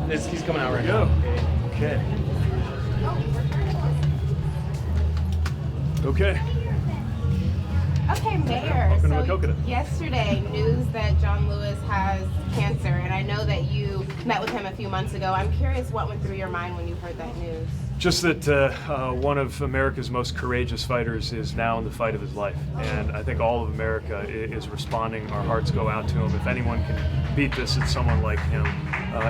He's coming out right now. Okay. Okay. Okay, Mayor. Welcome to Maquoketa. Yesterday, news that John Lewis has cancer, and I know that you met with him a few months ago. I'm curious what went through your mind when you heard that news. Just that one of America's most courageous fighters is now in the fight of his life. And I think all of America is responding. Our hearts go out to him. If anyone can beat this, it's someone like him.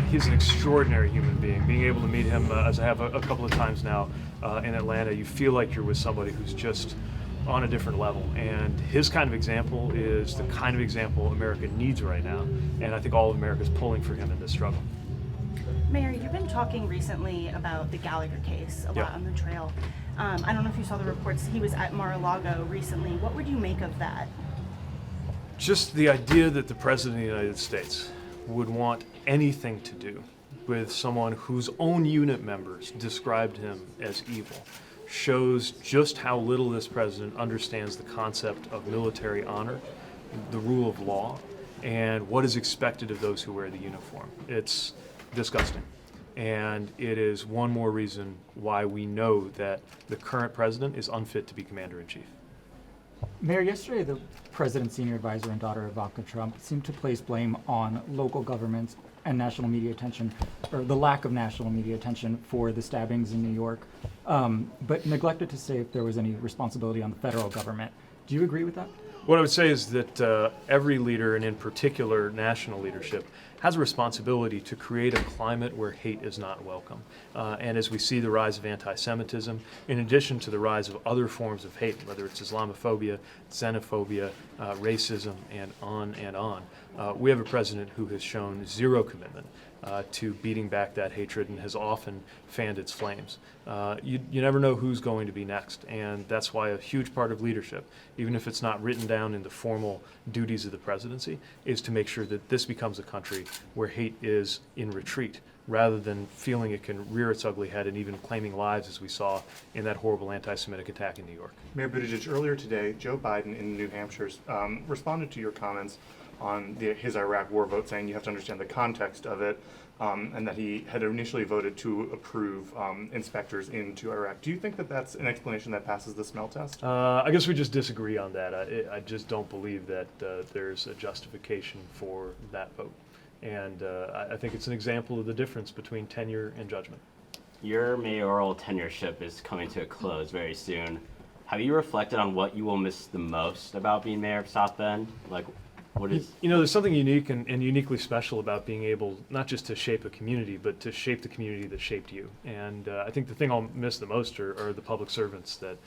He's an extraordinary human being. Being able to meet him, as I have a couple of times now in Atlanta, you feel like you're with somebody who's just on a different level. And his kind of example is the kind of example America needs right now. And I think all of America is pulling for him in this struggle. Mayor, you've been talking recently about the Gallagher case a lot on the trail. I don't know if you saw the reports. He was at Mar-a-Lago recently. What would you make of that? Just the idea that the President of the United States would want anything to do with someone whose own unit members described him as evil shows just how little this president understands the concept of military honor, the rule of law, and what is expected of those who wear the uniform. It's disgusting. And it is one more reason why we know that the current president is unfit to be commander-in-chief. Mayor, yesterday the president's senior advisor and daughter Ivanka Trump seemed to place blame on local governments and national media attention, or the lack of national media attention for the stabbings in New York, but neglected to say if there was any responsibility on the federal government. Do you agree with that? What I would say is that every leader, and in particular national leadership, has a responsibility to create a climate where hate is not welcome. And as we see the rise of anti-Semitism, in addition to the rise of other forms of hate, whether it's Islamophobia, xenophobia, racism, and on, we have a president who has shown zero commitment to beating back that hatred and has often fanned its flames. You never know who's going to be next, and that's why a huge part of leadership, even if it's not written down in the formal duties of the presidency, is to make sure that this becomes a country where hate is in retreat, rather than feeling it can rear its ugly head and even claiming lives, as we saw in that horrible anti-Semitic attack in New York. Mayor Buttigieg, earlier today, Joe Biden in New Hampshire responded to your comments on his Iraq war vote, saying you have to understand the context of it, and that he had initially voted to approve inspectors into Iraq. Do you think that that's an explanation that passes the smell test? I guess we just disagree on that. I just don't believe that there's a justification for that vote. And I think it's an example of the difference between tenure and judgment. Your mayoral tenureship is coming to a close very soon. Have you reflected on what you will miss the most about being mayor of South Bend? Like, what is... You know, there's something unique and uniquely special about being able not just to shape a community, but to shape the community that shaped you. And I think the thing I'll miss the most are the public servants that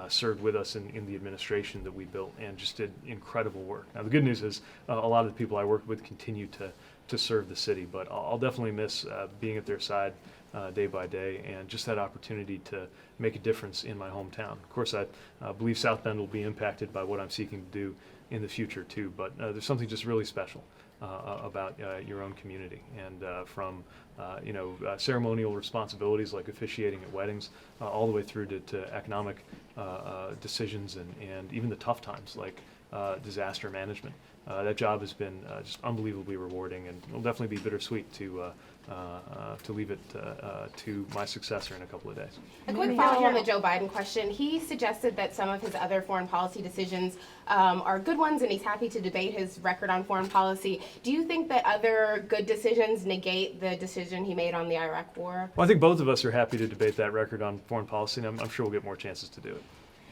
served with us in the administration that we built and just did incredible work. Now, the good news is a lot of the people I worked with continue to serve the city, but I'll definitely miss being at their side day by day and just that opportunity to make a difference in my hometown. Of course, I believe South Bend will be impacted by what I'm seeking to do in the future too, but there's something just really special about your own community, and from ceremonial responsibilities like officiating at weddings all the way through to economic decisions and even the tough times like disaster management. That job has been just unbelievably rewarding, and it'll definitely be bittersweet to leave it to my successor in a couple of days. A quick follow-up on the Joe Biden question. He suggested that some of his other foreign policy decisions are good ones, and he's happy to debate his record on foreign policy. Do you think that other good decisions negate the decision he made on the Iraq war? Well, I think both of us are happy to debate that record on foreign policy, and I'm sure we'll get more chances to do it.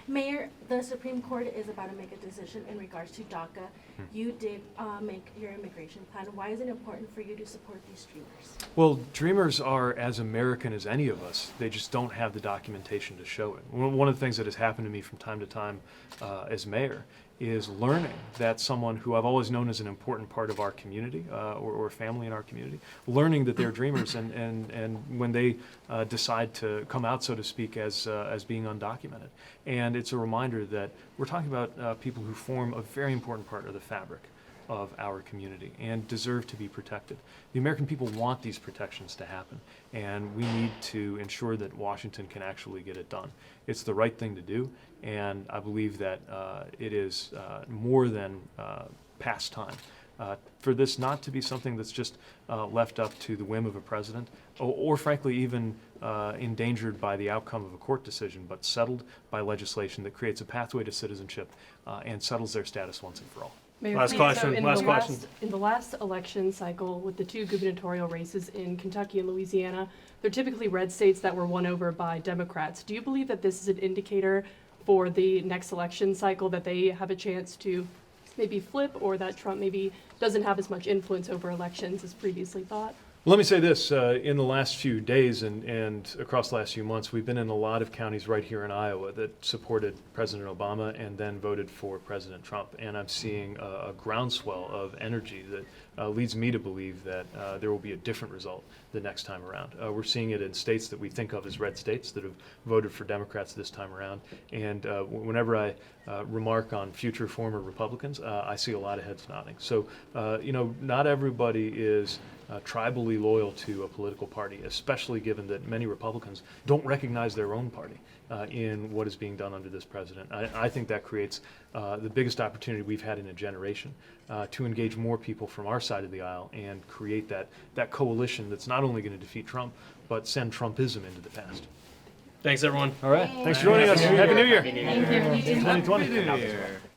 Mayor, the Supreme Court is about to make a decision in regards to DACA. You did make your immigration plan. Why is it important for you to support these dreamers? Well, dreamers are as American as any of us. They just don't have the documentation to show it. One of the things that has happened to me from time to time as mayor is learning that someone who I've always known as an important part of our community or family in our community, learning that they're dreamers and when they decide to come out, so to speak, as being undocumented. And it's a reminder that we're talking about people who form a very important part of the fabric of our community and deserve to be protected. The American people want these protections to happen, and we need to ensure that Washington can actually get it done. It's the right thing to do, and I believe that it is more than past time for this not to be something that's just left up to the whim of a president, or frankly even endangered by the outcome of a court decision, but settled by legislation that creates a pathway to citizenship and settles their status once and for all. Mayor, Last so question, in last the question. In the last election cycle, with the 2 gubernatorial races in Kentucky and Louisiana, they're typically red states that were won over by Democrats. Do you believe that this is an indicator for the next election cycle that they have a chance to maybe flip, or that Trump maybe doesn't have as much influence over elections as previously thought? Let me say this, in the last few days and across the last few months, we've been in a lot of counties right here in Iowa that supported President Obama and then voted for President Trump. And I'm seeing a groundswell of energy that leads me to believe that there will be a different result the next time around. We're seeing it in states that we think of as red states that have voted for Democrats this time around. And whenever I remark on future former Republicans, I see a lot of heads nodding. So, not everybody is tribally loyal to a political party, especially given that many Republicans don't recognize their own party in what is being done under this president. I think that creates the biggest opportunity we've had in a generation to engage more people from our side of the aisle and create that coalition that's not only going to defeat Trump, but send Trumpism into the past. Thanks, everyone. All right. Thanks for joining us. Happy New Year. Happy New Year. Thank you. 2020.